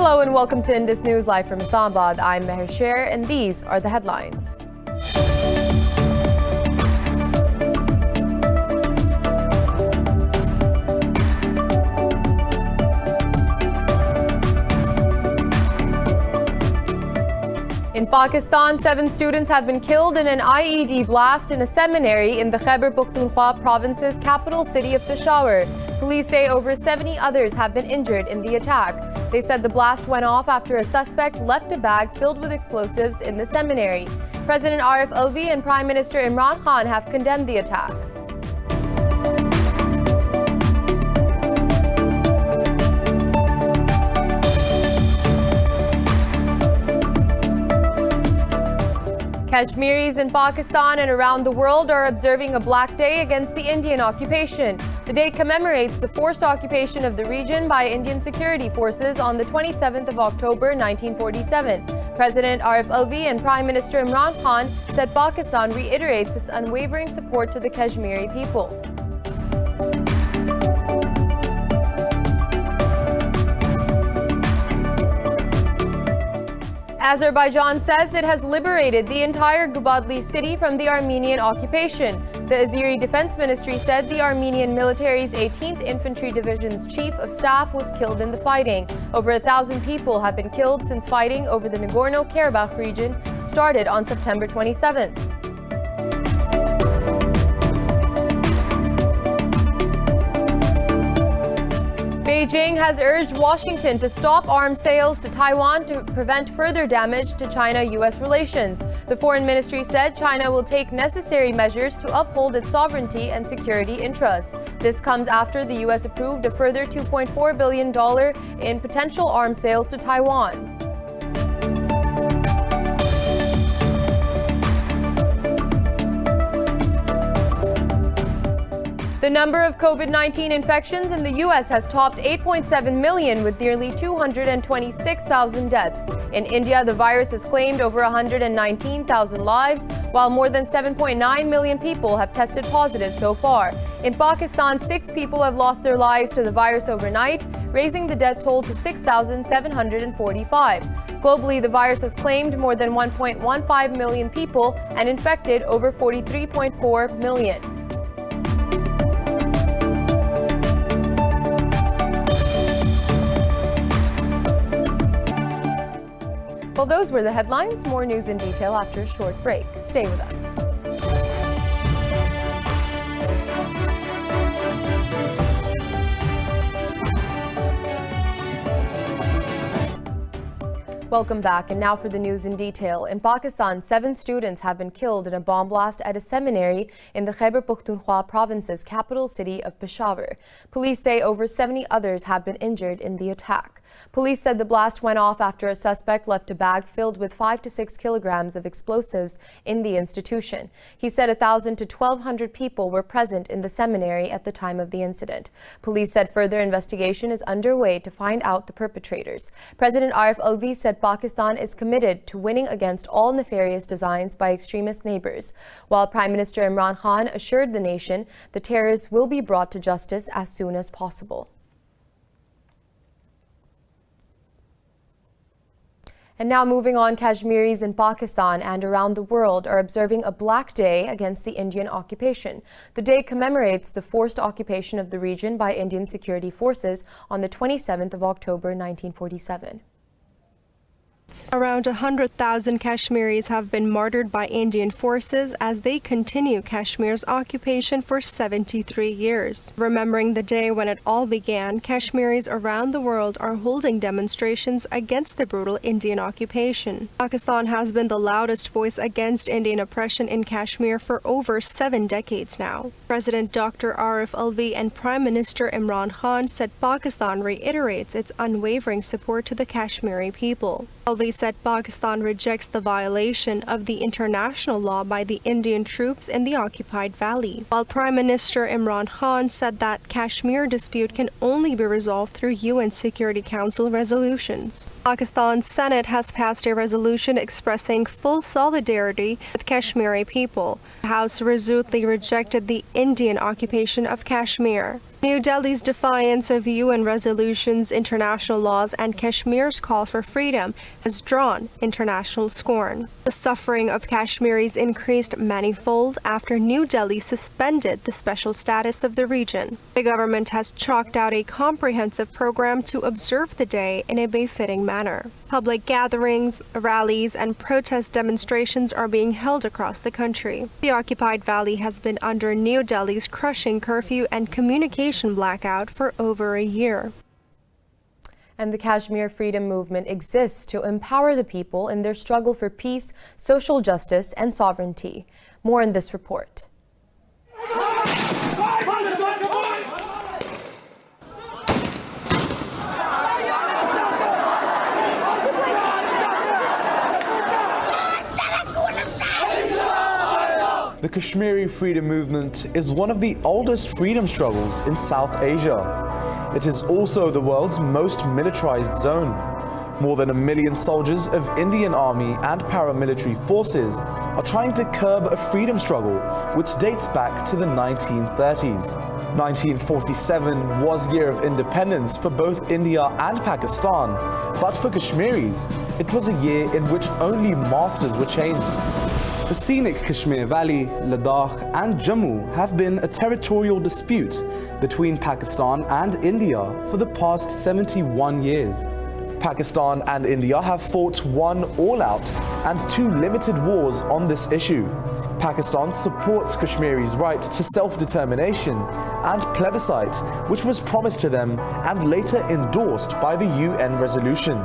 Hello and welcome to Indus News Live from Islamabad. I'm Meher Sher and these are the headlines. In Pakistan, 7 students have been killed in an IED blast in a seminary in the Khyber Pakhtunkhwa province's capital city of Peshawar. Police say over 70 others have been injured in the attack. They said the blast went off after a suspect left a bag filled with explosives in the seminary. President Arif Alvi and Prime Minister Imran Khan have condemned the attack. Kashmiris in Pakistan and around the world are observing a Black Day against the Indian occupation. The day commemorates the forced occupation of the region by Indian security forces on the 27th of October 1947. President Arif Alvi and Prime Minister Imran Khan said Pakistan reiterates its unwavering support to the Kashmiri people. Azerbaijan says it has liberated the entire Gubadli city from the Armenian occupation. The Azeri Defense Ministry said the Armenian military's 18th Infantry Division's Chief of Staff was killed in the fighting. Over 1,000 people have been killed since fighting over the Nagorno-Karabakh region started on September 27th. Beijing has urged Washington to stop arms sales to Taiwan to prevent further damage to China-U.S. relations. The Foreign Ministry said China will take necessary measures to uphold its sovereignty and security interests. This comes after the U.S. approved a further $2.4 billion in potential arms sales to Taiwan. The number of COVID-19 infections in the U.S. has topped 8.7 million with nearly 226,000 deaths. In India, the virus has claimed over 119,000 lives, while more than 7.9 million people have tested positive so far. In Pakistan, 6 people have lost their lives to the virus overnight, raising the death toll to 6,745. Globally, the virus has claimed more than 1.15 million people and infected over 43.4 million. Well, those were the headlines. More news in detail after a short break. Stay with us. Welcome back, and now for the news in detail. In Pakistan, 7 students have been killed in a bomb blast at a seminary in the Khyber Pakhtunkhwa province's capital city of Peshawar. Police say over 70 others have been injured in the attack. Police said the blast went off after a suspect left a bag filled with 5 to 6 kilograms of explosives in the institution. He said 1,000 to 1,200 people were present in the seminary at the time of the incident. Police said further investigation is underway to find out the perpetrators. President Arif Alvi said Pakistan is committed to winning against all nefarious designs by extremist neighbors, while Prime Minister Imran Khan assured the nation the terrorists will be brought to justice as soon as possible. And now moving on, Kashmiris in Pakistan and around the world are observing a Black Day against the Indian occupation. The day commemorates the forced occupation of the region by Indian security forces on the 27th of October 1947. Around 100,000 Kashmiris have been martyred by Indian forces as they continue Kashmir's occupation for 73 years. Remembering the day when it all began, Kashmiris around the world are holding demonstrations against the brutal Indian occupation. Pakistan has been the loudest voice against Indian oppression in Kashmir for over 7 decades now. President Dr. Arif Alvi and Prime Minister Imran Khan said Pakistan reiterates its unwavering support to the Kashmiri people. Alvi said Pakistan rejects the violation of the international law by the Indian troops in the occupied valley, while Prime Minister Imran Khan said that Kashmir dispute can only be resolved through UN Security Council resolutions. Pakistan's Senate has passed a resolution expressing full solidarity with Kashmiri people. The House resolutely rejected the Indian occupation of Kashmir. New Delhi's defiance of UN resolutions, international laws, and Kashmir's call for freedom has drawn international scorn. The suffering of Kashmiris increased manifold after New Delhi suspended the special status of the region. The government has chalked out a comprehensive program to observe the day in a befitting manner. Public gatherings, rallies, and protest demonstrations are being held across the country. The occupied valley has been under New Delhi's crushing curfew and communication blackout for over a year. And the Kashmir Freedom Movement exists to empower the people in their struggle for peace, social justice, and sovereignty. More in this report. The Kashmiri Freedom Movement is one of the oldest freedom struggles in South Asia. It is also the world's most militarized zone. More than 1 million soldiers of Indian Army and paramilitary forces are trying to curb a freedom struggle which dates back to the 1930s. 1947 was year of independence for both India and Pakistan, but for Kashmiris, it was a year in which only masters were changed. The scenic Kashmir Valley, Ladakh and Jammu have been a territorial dispute between Pakistan and India for the past 71 years. Pakistan and India have fought 1 all-out and 2 limited wars on this issue. Pakistan supports Kashmiris' right to self-determination and plebiscite, which was promised to them and later endorsed by the UN resolution.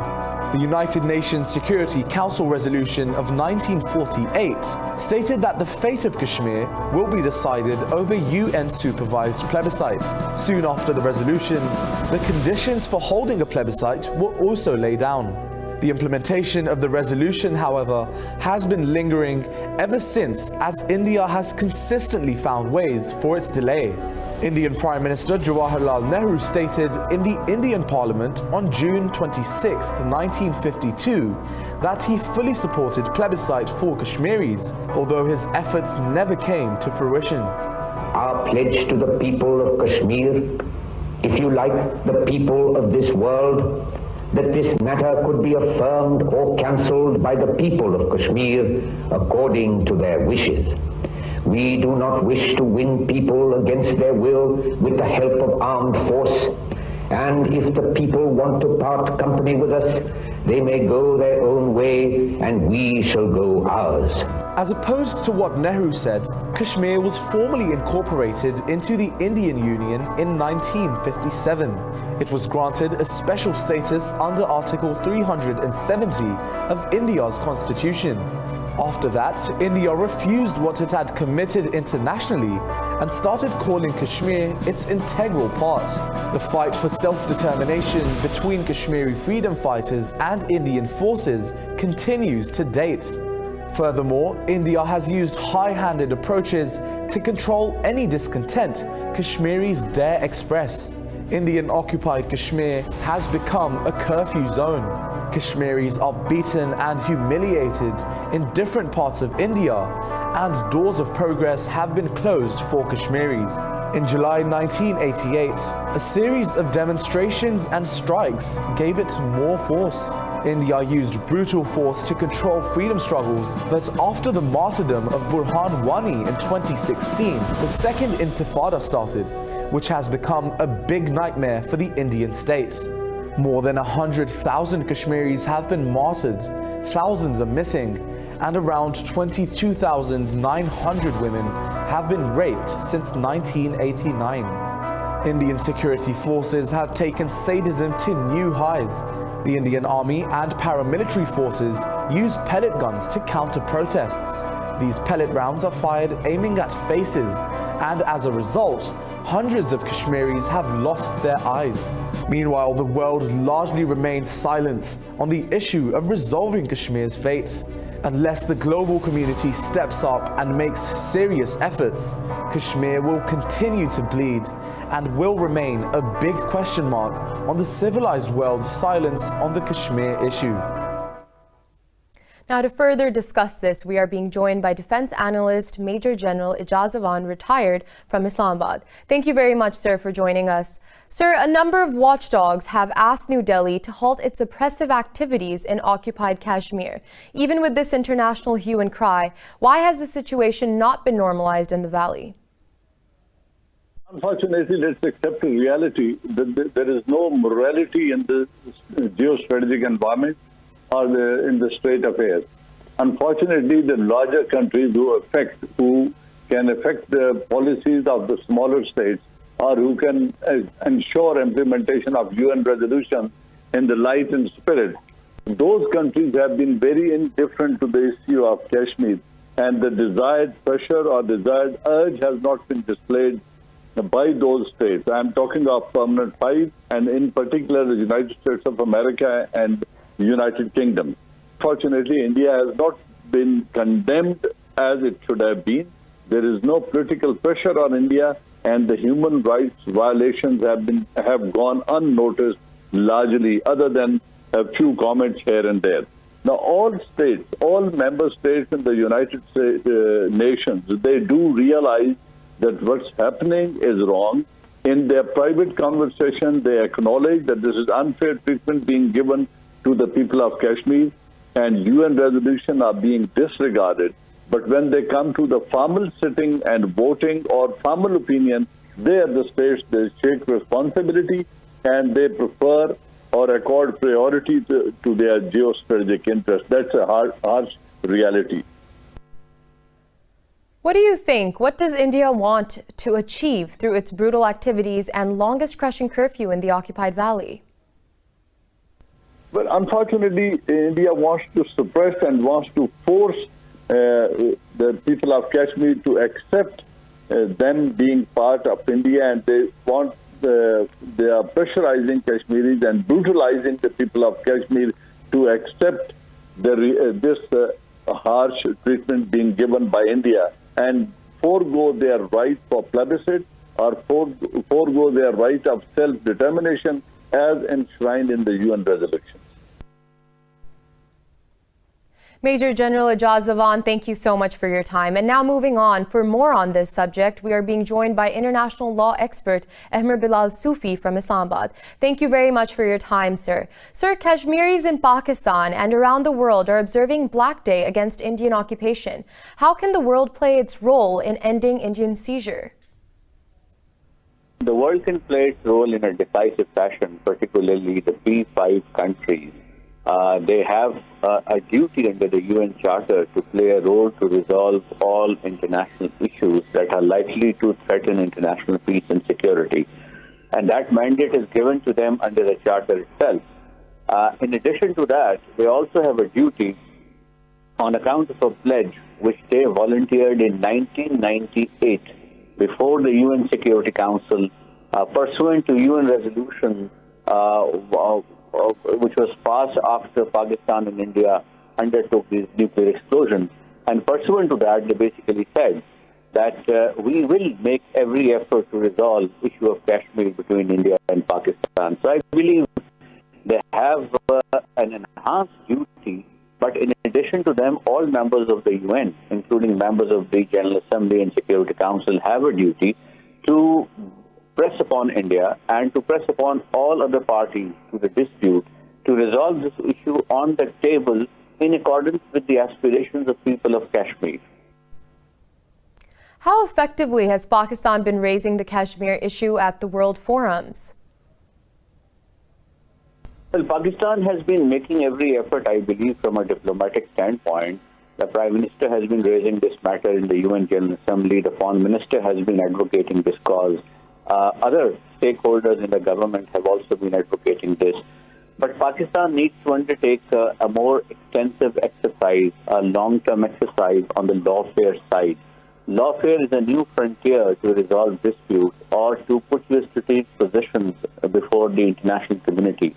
The United Nations Security Council resolution of 1948 stated that the fate of Kashmir will be decided over UN-supervised plebiscite. Soon after the resolution, the conditions for holding a plebiscite were also laid down. The implementation of the resolution, however, has been lingering ever since, as India has consistently found ways for its delay. Indian Prime Minister Jawaharlal Nehru stated in the Indian Parliament on June 26, 1952, that he fully supported plebiscite for Kashmiris, although his efforts never came to fruition. Our pledge to the people of Kashmir, if you like, the people of this world, that this matter could be affirmed or cancelled by the people of Kashmir according to their wishes. We do not wish to win people against their will with the help of armed force, and if the people want to part company with us, they may go their own way and we shall go ours. As opposed to what Nehru said, Kashmir was formally incorporated into the Indian Union in 1957. It was granted a special status under Article 370 of India's constitution. After that, India refused what it had committed internationally and started calling Kashmir its integral part. The fight for self-determination between Kashmiri freedom fighters and Indian forces continues to date. Furthermore, India has used high-handed approaches to control any discontent Kashmiris dare express. Indian-occupied Kashmir has become a curfew zone. Kashmiris are beaten and humiliated in different parts of India, and doors of progress have been closed for Kashmiris. In July 1988, a series of demonstrations and strikes gave it more force. India used brutal force to control freedom struggles, but after the martyrdom of Burhan Wani in 2016, the second intifada started, which has become a big nightmare for the Indian state. More than 100,000 Kashmiris have been martyred, thousands are missing, and around 22,900 women have been raped since 1989. Indian security forces have taken sadism to new highs. The Indian Army and paramilitary forces use pellet guns to counter protests. These pellet rounds are fired aiming at faces, and as a result, hundreds of Kashmiris have lost their eyes. Meanwhile, the world largely remains silent on the issue of resolving Kashmir's fate. Unless the global community steps up and makes serious efforts, Kashmir will continue to bleed and will remain a big question mark on the civilized world's silence on the Kashmir issue. Now, to further discuss this, we are being joined by Defense Analyst Major General Ijazavan, retired from Islamabad. Thank you very much, sir, for joining us. Sir, a number of watchdogs have asked New Delhi to halt its oppressive activities in occupied Kashmir. Even with this international hue and cry, why has the situation not been normalized in the valley? Unfortunately, let's accept a reality that there is no morality in the geostrategic environment or in the state affairs. Unfortunately, the larger countries who can affect the policies of the smaller states, or who can ensure implementation of UN resolutions in the light and spirit, those countries have been very indifferent to the issue of Kashmir, and the desired pressure or desired urge has not been displayed by those states. I'm talking of Permanent Five, and in particular the United States of America and the United Kingdom. Fortunately, India has not been condemned as it should have been. There is no political pressure on India, and the human rights violations have gone unnoticed largely, other than a few comments here and there. Now, all states, all member states in the United Nations, they do realize that what's happening is wrong. In their private conversation, they acknowledge that this is unfair treatment being given to the people of Kashmir, and UN resolutions are being disregarded. But when they come to the formal sitting and voting or formal opinion, there the states, they take responsibility and they prefer or accord priority to their geostrategic interests. That's a harsh reality. What do you think? What does India want to achieve through its brutal activities and longest crushing curfew in the occupied valley? But unfortunately, India wants to suppress and wants to force the people of Kashmir to accept them being part of India, and they are pressurizing Kashmiris and brutalizing the people of Kashmir to accept this harsh treatment being given by India and forego their right for plebiscite or forego their right of self-determination as enshrined in the UN resolutions. Major General Ijazavan, thank you so much for your time. And now moving on, for more on this subject, we are being joined by international law expert Ahmed Bilal Sufi from Islamabad. Thank you very much for your time, sir. Sir, Kashmiris in Pakistan and around the world are observing Black Day against Indian occupation. How can the world play its role in ending Indian seizure? The world can play its role in a decisive fashion, particularly the P5 countries. They have a duty under the UN Charter to play a role to resolve all international issues that are likely to threaten international peace and security. And that mandate is given to them under the Charter itself. In addition to that, they also have a duty on account of a pledge which they volunteered in 1998 before the UN Security Council, pursuant to UN resolution which was passed after Pakistan and India undertook these nuclear explosions. And pursuant to that, they basically said that we will make every effort to resolve the issue of Kashmir between India and Pakistan. So I believe they have an enhanced duty, but in addition to them, all members of the UN, including members of the General Assembly and Security Council, have a duty to press upon India and to press upon all other parties to the dispute to resolve this issue on the table in accordance with the aspirations of people of Kashmir. How effectively has Pakistan been raising the Kashmir issue at the world forums? Well, Pakistan has been making every effort, I believe, from a diplomatic standpoint. The Prime Minister has been raising this matter in the UN General Assembly. The Foreign Minister has been advocating this cause. Other stakeholders in the government have also been advocating this. But Pakistan needs to undertake a more extensive exercise, a long-term exercise on the lawfare side. Lawfare is a new frontier to resolve disputes or to put your strategic positions before the international community,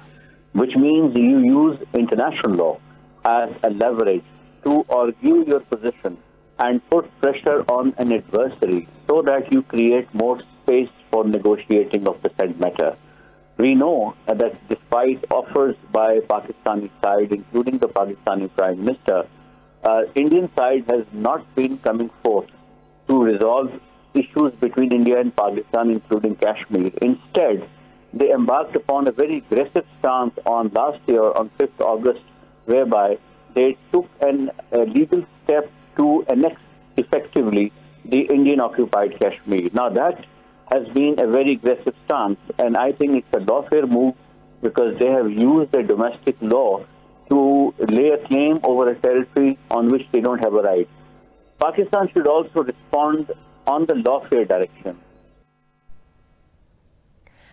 which means you use international law as a leverage to argue your position and put pressure on an adversary so that you create more space for negotiating of the said matter. We know that despite offers by Pakistani side, including the Pakistani Prime Minister, Indian side has not been coming forth to resolve issues between India and Pakistan, including Kashmir. Instead, they embarked upon a very aggressive stance on last year, on 5th August, whereby they took a legal step to annex effectively the Indian-occupied Kashmir. Now, that has been a very aggressive stance, and I think it's a lawfare move because they have used the domestic law to lay a claim over a territory on which they don't have a right. Pakistan should also respond on the lawfare direction.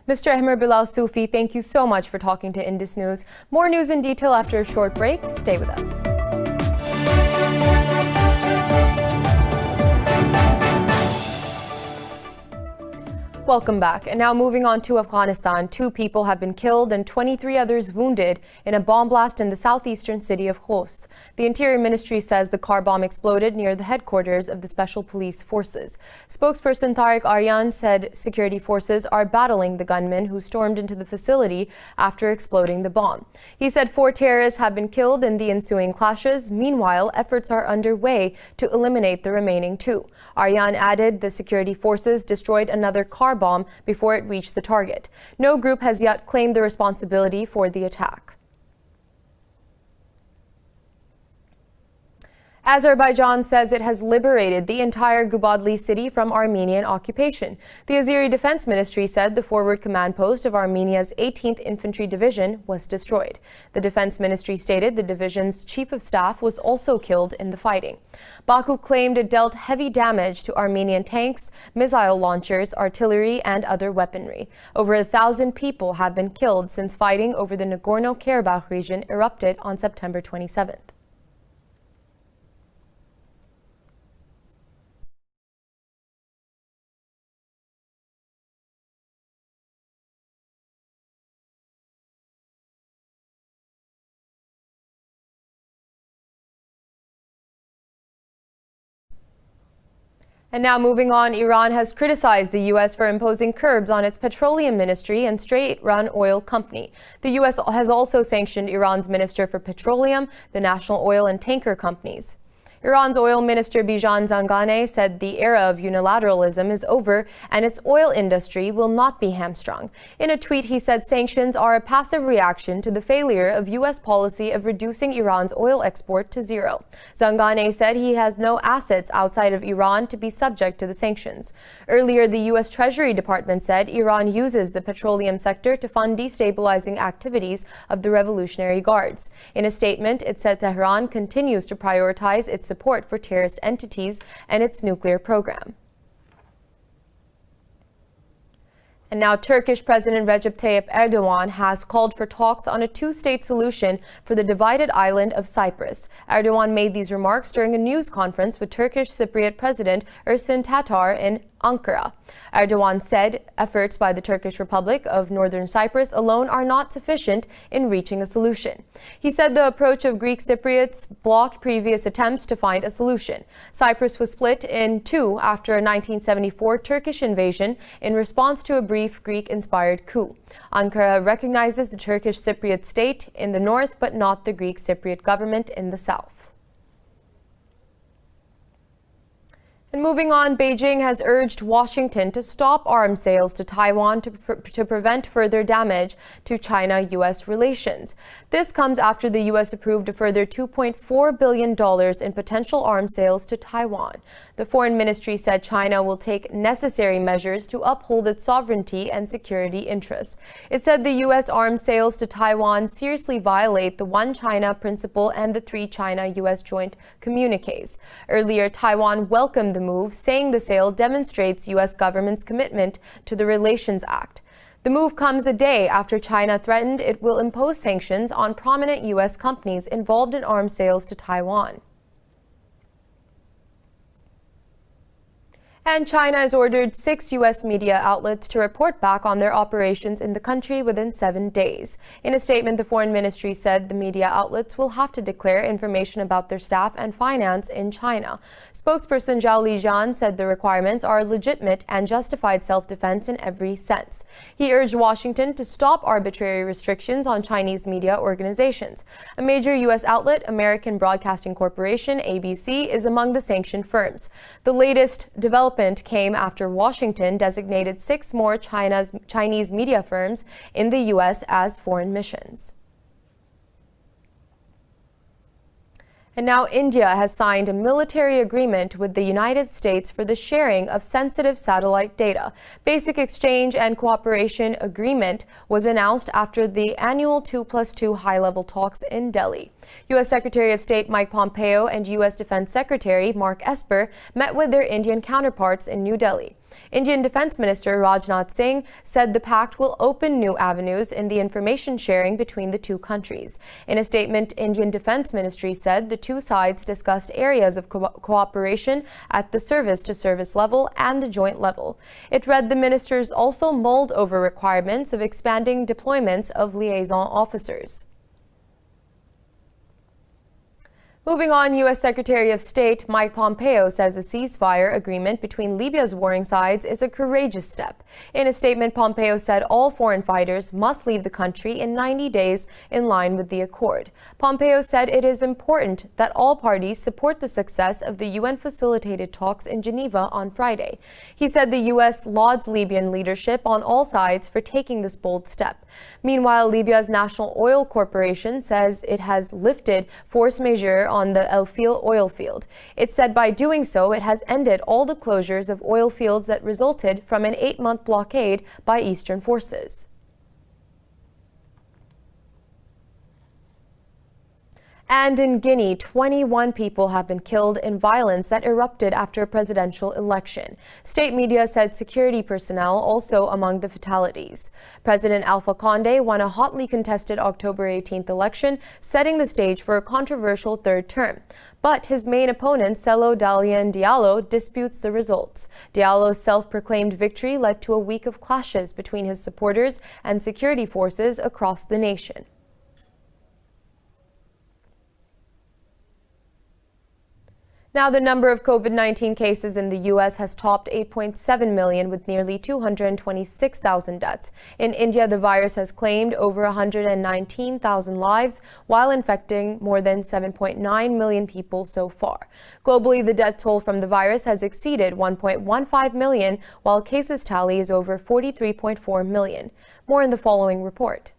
Mr. Ahmer Bilal Sufi, thank you so much for talking to Indus News. More news in detail after a short break. Stay with us. Welcome back. And now moving on to Afghanistan. 2 people have been killed and 23 others wounded in a bomb blast in the southeastern city of Khost. The Interior Ministry says the car bomb exploded near the headquarters of the Special Police Forces. Spokesperson Tariq Aryan said security forces are battling the gunmen who stormed into the facility after exploding the bomb. He said 4 terrorists have been killed in the ensuing clashes. Meanwhile, efforts are underway to eliminate the remaining 2. Aryan added the security forces destroyed another car bomb before it reached the target. No group has yet claimed the responsibility for the attack. Azerbaijan says it has liberated the entire Gubadli city from Armenian occupation. The Azeri Defense Ministry said the forward command post of Armenia's 18th Infantry Division was destroyed. The Defense Ministry stated the division's chief of staff was also killed in the fighting. Baku claimed it dealt heavy damage to Armenian tanks, missile launchers, artillery, and other weaponry. Over 1,000 people have been killed since fighting over the Nagorno-Karabakh region erupted on September 27th. And now moving on, Iran has criticized the U.S. for imposing curbs on its petroleum ministry and state-run oil company. The U.S. has also sanctioned Iran's Minister for Petroleum, the national oil and tanker companies. Iran's oil minister Bijan Zanganeh said the era of unilateralism is over and its oil industry will not be hamstrung. In a tweet, he said sanctions are a passive reaction to the failure of U.S. policy of reducing Iran's oil export to zero. Zanganeh said he has no assets outside of Iran to be subject to the sanctions. Earlier, the U.S. Treasury Department said Iran uses the petroleum sector to fund destabilizing activities of the Revolutionary Guards. In a statement, it said Tehran continues to prioritize its support for terrorist entities and its nuclear program. And now Turkish President Recep Tayyip Erdogan has called for talks on a 2-state solution for the divided island of Cyprus. Erdogan made these remarks during a news conference with Turkish Cypriot President Ersin Tatar in Ankara. Erdogan said efforts by the Turkish Republic of Northern Cyprus alone are not sufficient in reaching a solution. He said the approach of Greek Cypriots blocked previous attempts to find a solution. Cyprus was split in 2 after a 1974 Turkish invasion in response to a brief Greek-inspired coup. Ankara recognizes the Turkish Cypriot state in the north, but not the Greek Cypriot government in the south. And moving on, Beijing has urged Washington to stop arms sales to Taiwan to prevent further damage to China-U.S. relations. This comes after the U.S. approved a further $2.4 billion in potential arms sales to Taiwan. The Foreign Ministry said China will take necessary measures to uphold its sovereignty and security interests. It said the U.S. arms sales to Taiwan seriously violate the One China principle and the 3 China-U.S. joint communiques. Earlier, Taiwan welcomed the move, saying the sale demonstrates U.S. government's commitment to the Relations Act. The move comes a day after China threatened it will impose sanctions on prominent U.S. companies involved in arms sales to Taiwan. And China has ordered 6 U.S. media outlets to report back on their operations in the country within 7 days. In a statement, the Foreign Ministry said the media outlets will have to declare information about their staff and finance in China. Spokesperson Zhao Lijian said the requirements are legitimate and justified self-defense in every sense. He urged Washington to stop arbitrary restrictions on Chinese media organizations. A major U.S. outlet, American Broadcasting Corporation, ABC, is among the sanctioned firms. The latest development came after Washington designated 6 more Chinese media firms in the U.S. as foreign missions. And now India has signed a military agreement with the United States for the sharing of sensitive satellite data. Basic exchange and cooperation agreement was announced after the annual 2+2 high-level talks in Delhi. U.S. Secretary of State Mike Pompeo and U.S. Defense Secretary Mark Esper met with their Indian counterparts in New Delhi. Indian Defense Minister Rajnath Singh said the pact will open new avenues in the information sharing between the two countries. In a statement, Indian Defense Ministry said the two sides discussed areas of cooperation at the service-to-service level and the joint level. It read the ministers also mulled over requirements of expanding deployments of liaison officers. Moving on, U.S. Secretary of State Mike Pompeo says a ceasefire agreement between Libya's warring sides is a courageous step. In a statement, Pompeo said all foreign fighters must leave the country in 90 days in line with the accord. Pompeo said it is important that all parties support the success of the UN-facilitated talks in Geneva on Friday. He said the U.S. lauds Libyan leadership on all sides for taking this bold step. Meanwhile, Libya's National Oil Corporation says it has lifted force majeure on the El Feel oil field. It said by doing so, it has ended all the closures of oil fields that resulted from an 8-month blockade by Eastern forces. And in Guinea, 21 people have been killed in violence that erupted after a presidential election. State media said security personnel also among the fatalities. President Alpha Condé won a hotly contested October 18th election, setting the stage for a controversial third term. But his main opponent, Celo Dalian Diallo, disputes the results. Diallo's self-proclaimed victory led to a week of clashes between his supporters and security forces across the nation. Now, the number of COVID-19 cases in the U.S. has topped 8.7 million with nearly 226,000 deaths. In India, the virus has claimed over 119,000 lives, while infecting more than 7.9 million people so far. Globally, the death toll from the virus has exceeded 1.15 million, while cases tally is over 43.4 million. More in the following report.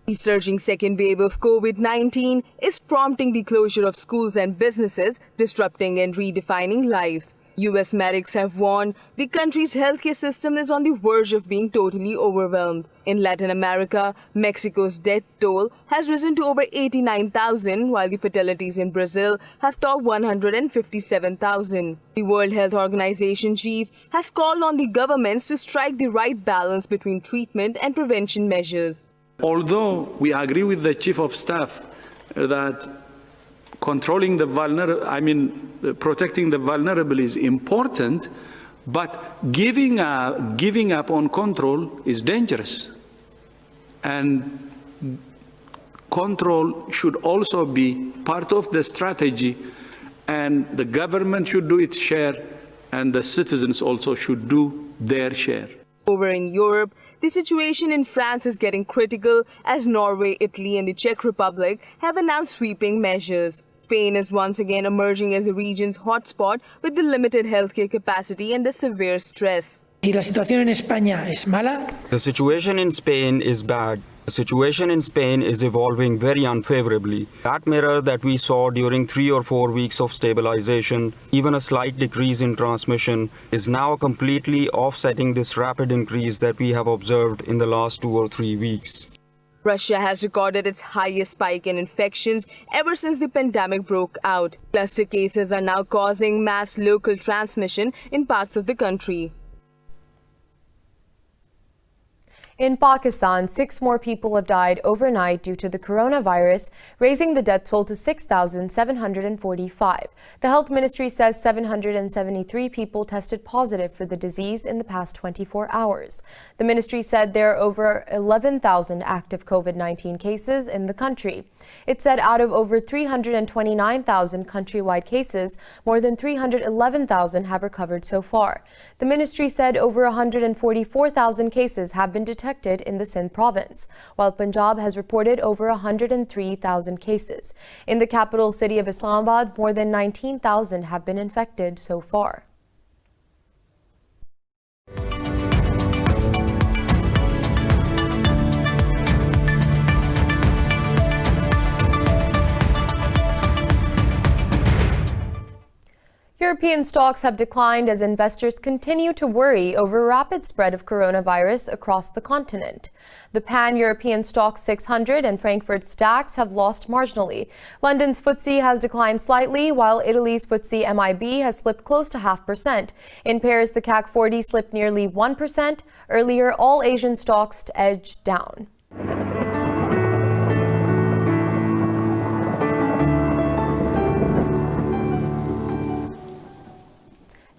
The surging second wave of COVID-19 is prompting the closure of schools and businesses, disrupting and redefining life. U.S. medics have warned the country's healthcare system is on the verge of being totally overwhelmed. In Latin America, Mexico's death toll has risen to over 89,000, while the fatalities in Brazil have topped 157,000. The World Health Organization chief has called on the governments to strike the right balance between treatment and prevention measures. Although we agree with the Chief of Staff that protecting the vulnerable is important, but giving up on control is dangerous. And control should also be part of the strategy, and the government should do its share, and the citizens also should do their share. Over in Europe, the situation in France is getting critical as Norway, Italy and the Czech Republic have announced sweeping measures. Spain is once again emerging as the region's hotspot with the limited healthcare capacity and the severe stress. La situación en España es mala. The situation in Spain is bad. The situation in Spain is evolving very unfavorably. That mirror that we saw during 3 or 4 weeks of stabilization, even a slight decrease in transmission, is now completely offsetting this rapid increase that we have observed in the last 2 or 3 weeks. Russia has recorded its highest spike in infections ever since the pandemic broke out. Cluster cases are now causing mass local transmission in parts of the country. In Pakistan, 6 more people have died overnight due to the coronavirus, raising the death toll to 6,745. The health ministry says 773 people tested positive for the disease in the past 24 hours. The ministry said there are over 11,000 active COVID-19 cases in the country. It said out of over 329,000 countrywide cases, more than 311,000 have recovered so far. The ministry said over 144,000 cases have been detected in the Sindh province, while Punjab has reported over 103,000 cases. In the capital city of Islamabad, more than 19,000 have been infected so far. European stocks have declined as investors continue to worry over rapid spread of coronavirus across the continent. The pan-European stock 600 and Frankfurt's DAX have lost marginally. London's FTSE has declined slightly, while Italy's FTSE MIB has slipped close to 0.5%. In Paris, the CAC 40 slipped nearly 1%. Earlier, all Asian stocks edged down.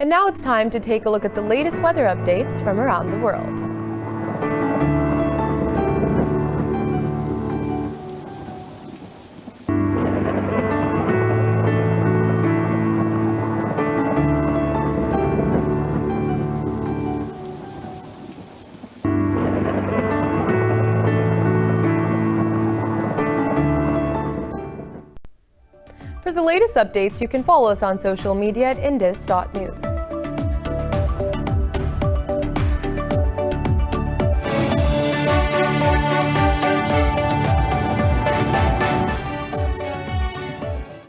And now it's time to take a look at the latest weather updates from around the world. For the latest updates, you can follow us on social media at indus.news.